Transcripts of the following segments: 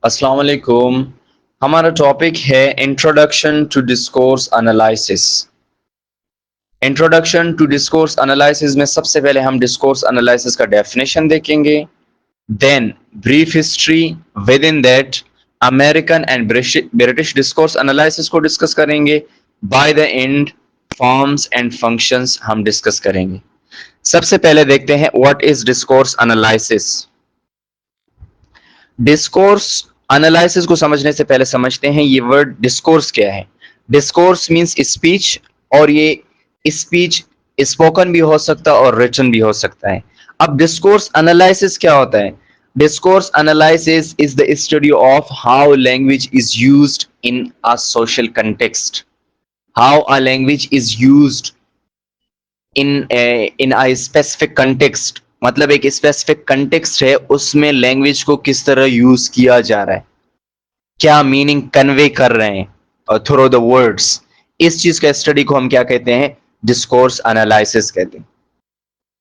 अस्सलाम वालेकुम। हमारा टॉपिक है introduction to discourse analysis. Introduction to discourse analysis में सबसे पहले हम डिस्कोर्स एनालिसिस का डेफिनेशन देखेंगे, then brief history, within that American and British discourse analysis को डिस्कस करेंगे। By the end forms and functions हम डिस्कस करेंगे। सबसे पहले देखते हैं what is discourse analysis. Discourse analysis को समझने से पहले समझते हैं ये वर्ड डिस्कोर्स क्या है। डिस्कोर्स मींस स्पीच, और ये स्पीच स्पोकन भी हो सकता है और रिटन भी हो सकता है। अब डिस्कोर्स एनालिसिस क्या होता है? Discourse analysis is the study of how language is used in a social context, how a language is used in a specific context. मतलब एक स्पेसिफिक कंटेक्स्ट है, उसमें लैंग्वेज को किस तरह यूज किया जा रहा है, क्या मीनिंग कन्वे कर रहे हैं थ्रू द वर्ड्स। इस चीज का स्टडी को हम क्या कहते हैं? डिस्कोर्स एनालिसिस कहते हैं।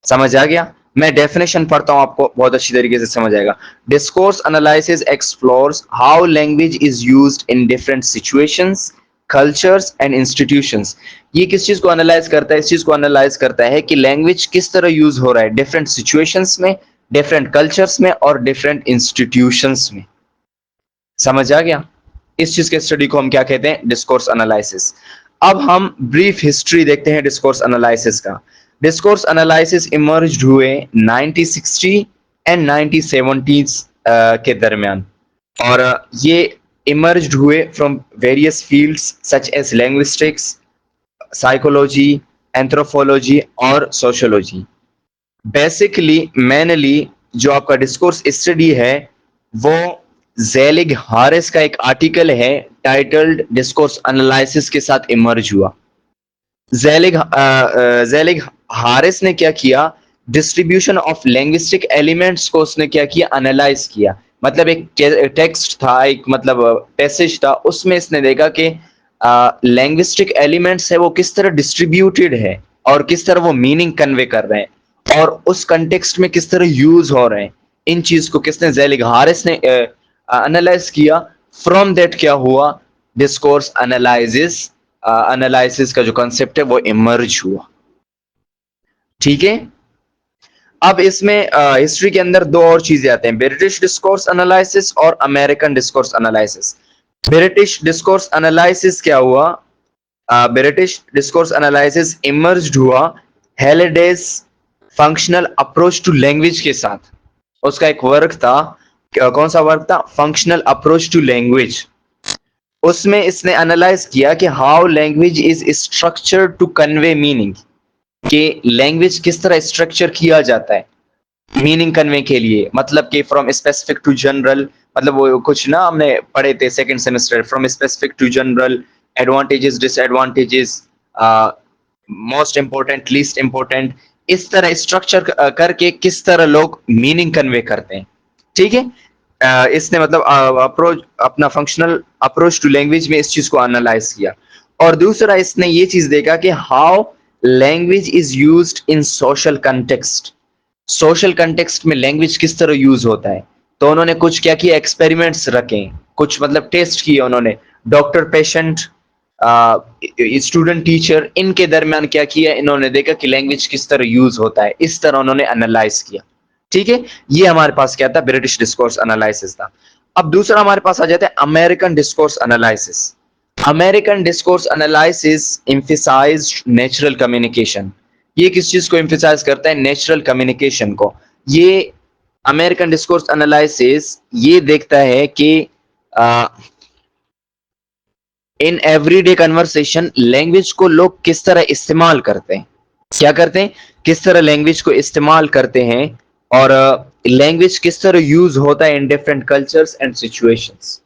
समझ आ गया? मैं डेफिनेशन पढ़ता हूं, आपको बहुत अच्छी तरीके से समझ आएगा। Discourse analysis explores how language is used in different situations, cultures and institutions. ये किस चीज को एनालाइज करता है? इस चीज को एनालाइज करता है कि लैंग्वेज किस तरह यूज हो रहा है डिफरेंट सिचुएशंस में, डिफरेंट कल्चर्स में और डिफरेंट इंस्टीट्यूशंस में। समझ आ गया? इस चीज के स्टडी को हम क्या कहते हैं? Discourse analysis. अब हम ब्रीफ हिस्ट्री देखते हैं डिस्कोर्स एनालिसिस का। डिस्कोर्स एनालिसिस इमर्ज हुए 1960 एंड 1970 के दरमियान, और ये इमर्ज हुए from various fields such as linguistics, psychology, anthropology और सोशियोलॉजी। बेसिकली मेनली जो आपका डिस्कोर्स स्टडी है वो जेलिग हारिस का एक आर्टिकल है टाइटल्ड डिस्कोर्स एनालिसिस के साथ इमर्ज हुआ। जेलिग हारिस ने क्या किया? डिस्ट्रीब्यूशन ऑफ लैंग्विस्टिक एलिमेंट्स को उसने क्या किया? एनालाइज किया। मतलब एक टेक्स्ट था, एक मतलब पैसेज था, उसमें इसने देखा कि लैंग्विस्टिक एलिमेंट्स है वो किस तरह डिस्ट्रीब्यूटेड है और किस तरह वो मीनिंग कन्वे कर रहे हैं और उस कंटेक्स्ट में किस तरह यूज हो रहे हैं। इन चीज को किसने? जेलिग हारिस ने एनालाइज किया। फ्रॉम दैट क्या हुआ? डिस्कोर्स एनालिसिस का जो कंसेप्ट है वो इमर्ज हुआ। ठीक है। अब इसमें हिस्ट्री के अंदर दो और चीजें आते हैं, ब्रिटिश डिस्कोर्स एनालिसिस और American discourse analysis. British discourse analysis क्या हुआ? ब्रिटिश डिस्कोर्स एनालिसिस इमर्ज हुआ हेलेडेज फंक्शनल अप्रोच टू लैंग्वेज के साथ। उसका एक वर्क था, कौन सा वर्क था? Functional approach to language. उसमें इसने एनालाइज किया कि how language is structured to convey meaning, कि लैंग्वेज किस तरह स्ट्रक्चर किया जाता है मीनिंग कन्वे के लिए। मतलब कि फ्रॉम स्पेसिफिक टू जनरल, मतलब वो कुछ ना हमने पढ़े थे second semester, from specific to general, advantages, disadvantages, most important, least important, इस तरह स्ट्रक्चर करके किस तरह लोग मीनिंग कन्वे करते हैं। ठीक है। इसने मतलब अप्रोच, अपना फंक्शनल अप्रोच टू लैंग्वेज में इस चीज को एनालाइज किया। और दूसरा इसने ये चीज देखा कि how language is used in social context. Social context में लैंग्वेज किस तरह यूज होता है। तो उन्होंने कुछ क्या किया? एक्सपेरिमेंट्स रखे, कुछ मतलब टेस्ट किए उन्होंने। डॉक्टर पेशेंट, स्टूडेंट टीचर, इनके दरमियान क्या किया? इन्होंने देखा कि लैंग्वेज किस तरह यूज होता है, इस तरह उन्होंने एनालाइज किया। ठीक है। ये हमारे पास क्या था? ब्रिटिश डिस्कोर्स एनालिसिस था। अब दूसरा हमारे पास आ जाता है American discourse analysis. American discourse analysis emphasised natural communication. ये किस चीज को एम्फसाइज करता है? नेचुरल कम्युनिकेशन को। ये अमेरिकन डिस्कोर्स एनालिसिस ये देखता है कि इन एवरीडे कन्वर्सेशन लैंग्वेज को लोग किस तरह इस्तेमाल करते हैं, क्या करते हैं, किस तरह लैंग्वेज को इस्तेमाल करते हैं, और लैंग्वेज किस तरह यूज होता है in different cultures and situations.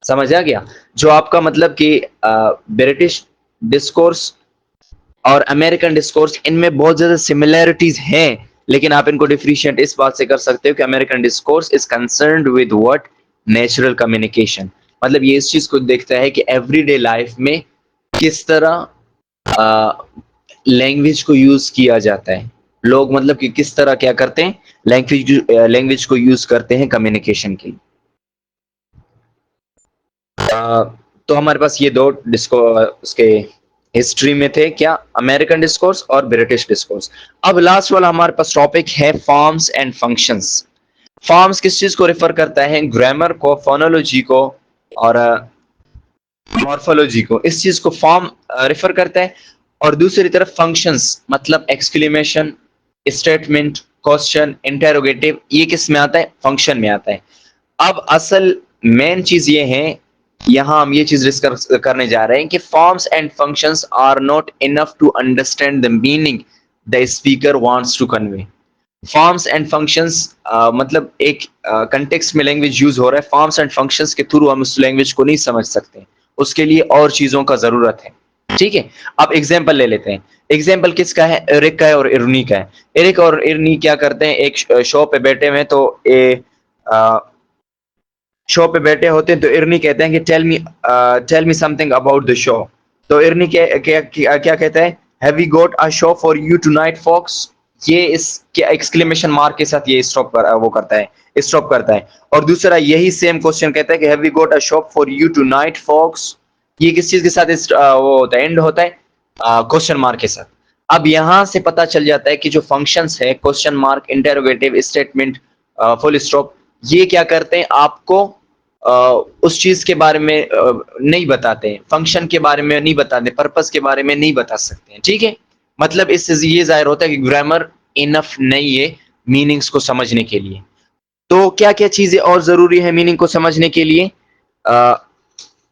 समझ आ गया? जो आपका मतलब कि ब्रिटिश डिस्कोर्स और अमेरिकन डिस्कोर्स, इनमें बहुत ज्यादा सिमिलैरिटीज हैं, लेकिन आप इनको डिफरेंशिएट इस बात से कर सकते हो कि American discourse is concerned with what? Natural communication. मतलब ये इस चीज को देखता है कि एवरीडे लाइफ में किस तरह लैंग्वेज को यूज किया जाता है, लोग मतलब कि किस तरह क्या करते हैं, लैंग्वेज को यूज करते हैं कम्युनिकेशन के लिए। तो हमारे पास ये दो डिस्को उसके हिस्ट्री में थे, क्या, अमेरिकन डिस्कोर्स और ब्रिटिश डिस्कोर्स। अब लास्ट वाला हमारे पास टॉपिक है फॉर्म्स एंड फंक्शंस। फॉर्म्स किस चीज को रेफर करता है? ग्रामर को, फोनोलॉजी को और मॉर्फोलॉजी को, इस चीज को फॉर्म रेफर करता है। और दूसरी तरफ फंक्शंस मतलब एक्सक्लेमेशन, स्टेटमेंट, क्वेश्चन, इंटेरोगेटिव, ये किस में आता है? फंक्शन में आता है। अब असल मेन चीज ये है, यहां हम ये चीज डिस्कस करने जा रहे हैं कि forms and functions are not enough to understand the meaning the speaker wants to convey. Forms and functions मतलब एक कंटेक्स्ट में लैंग्वेज यूज हो रहा है, फॉर्म्स एंड फंक्शंस के थ्रू हम उस लैंग्वेज को नहीं समझ सकते, उसके लिए और चीजों का जरूरत है। ठीक है, अब एग्जाम्पल ले लेते हैं। एग्जाम्पल किसका है? एरिक का है और इरनी का है। एरिक और इरनी क्या करते हैं, एक शो पे बैठे हुए तो शो पे बैठे होते हैं, तो इरनी कहते हैं कि tell me something about the show. तो इरनी क्या कहता है? Have we got a show for you tonight folks. ये इस एक्सक्लेमेशन मार्क के साथ ये स्टॉप करता है। और दूसरा यही सेम क्वेश्चन कहता है कि have we got a show for you tonight folks. ये किस चीज के साथ वो होता है? एंड होता है क्वेश्चन मार्क के साथ। अब यहां से पता चल जाता है कि जो फंक्शंस है, question mark, interrogative, statement, full stop, ये क्या करते हैं? आपको उस चीज के बारे में नहीं बताते, फंक्शन के बारे में नहीं बताते, पर्पस के बारे में नहीं बता सकते हैं। ठीक है, मतलब इससे ये जाहिर होता है कि ग्रामर इनफ नहीं है मीनिंग्स को समझने के लिए। तो क्या क्या चीजें और जरूरी है मीनिंग को समझने के लिए?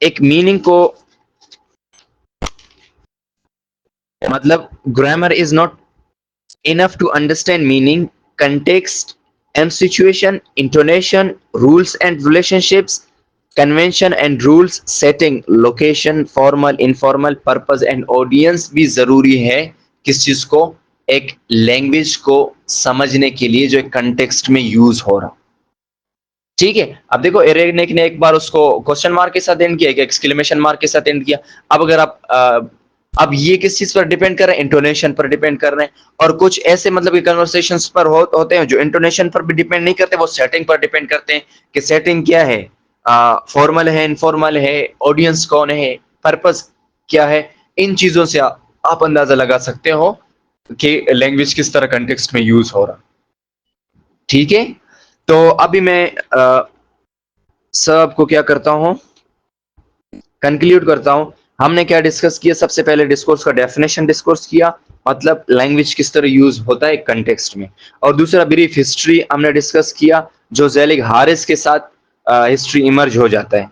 एक मीनिंग को, मतलब grammar is not enough to understand meaning, context and situation, intonation, rules and relationships, convention and rules, setting, location, formal, informal, purpose and audience भी जरूरी है किस चीज को? एक लैंग्वेज को समझने के लिए जो एक कंटेक्स्ट में यूज हो रहा। ठीक है, अब देखो एरेनिक ने एक बार उसको क्वेश्चन मार्क के साथ एंड किया, एक एक्सक्लेमेशन मार्क के साथ एंड किया। अब अगर आप अब ये किस चीज पर डिपेंड कर रहे हैं? इंटोनेशन पर डिपेंड कर रहे हैं। और कुछ ऐसे मतलब कि कन्वर्सेशंस पर होते हैं जो इंटोनेशन पर भी डिपेंड नहीं करते, वो सेटिंग पर डिपेंड करते हैं कि सेटिंग क्या है, फॉर्मल है, इनफॉर्मल है, ऑडियंस कौन है, पर्पस क्या है। इन चीजों से आप अंदाजा लगा सकते हो कि लैंग्वेज किस तरह कंटेक्स्ट में यूज हो रहा। ठीक है, तो अभी मैं सबको क्या करता हूं, कंक्लूड करता हूं। हमने क्या डिस्कस किया? सबसे पहले डिस्कोर्स का डेफिनेशन डिस्कोर्स किया, मतलब लैंग्वेज किस तरह यूज होता है कंटेक्स्ट में। और दूसरा ब्रीफ हिस्ट्री हमने डिस्कस किया, जो ज़ेलिग हारिस के साथ हिस्ट्री इमर्ज हो जाता है।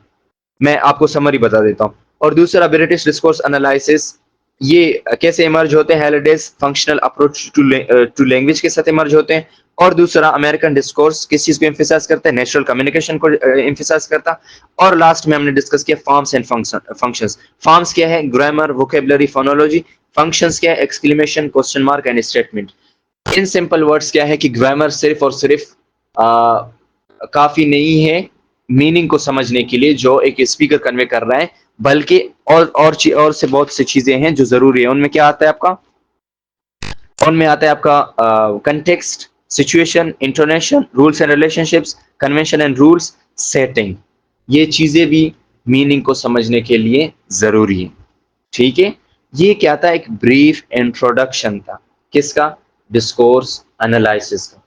मैं आपको समरी बता देता हूं। और दूसरा ब्रिटिश डिस्कोर्स एनालिसिस, ये कैसे इमर्ज होते हैं? हेलिडेस फंक्शनल अप्रोच टू लैंग्वेज के साथ इमर्ज होते हैं। और दूसरा अमेरिकन डिस्कोर्स किस चीज को एम्फेसाइज करता है? नेचुरल कम्युनिकेशन को एम्फेसाइज करता। और लास्ट में हमने डिस्कस किया फॉर्म्स एंड फंक्शंस। फॉर्म्स क्या है? Grammar, vocabulary, phonology. फंक्शंस क्या है? Exclamation, question mark and statement. In simple words क्या है कि ग्रामर सिर्फ और सिर्फ काफी नहीं है मीनिंग को समझने के लिए जो एक स्पीकर कन्वे कर रहा है, बल्कि और से बहुत सी चीजें हैं जो जरूरी है। उनमें क्या आता है आपका? उनमें आता है आपका context, situation, intonation, rules and relationships, convention and rules, setting. ये चीजें भी मीनिंग को समझने के लिए जरूरी है। ठीक है, ये क्या था? एक ब्रीफ इंट्रोडक्शन था, किसका? डिस्कोर्स एनालिसिस का।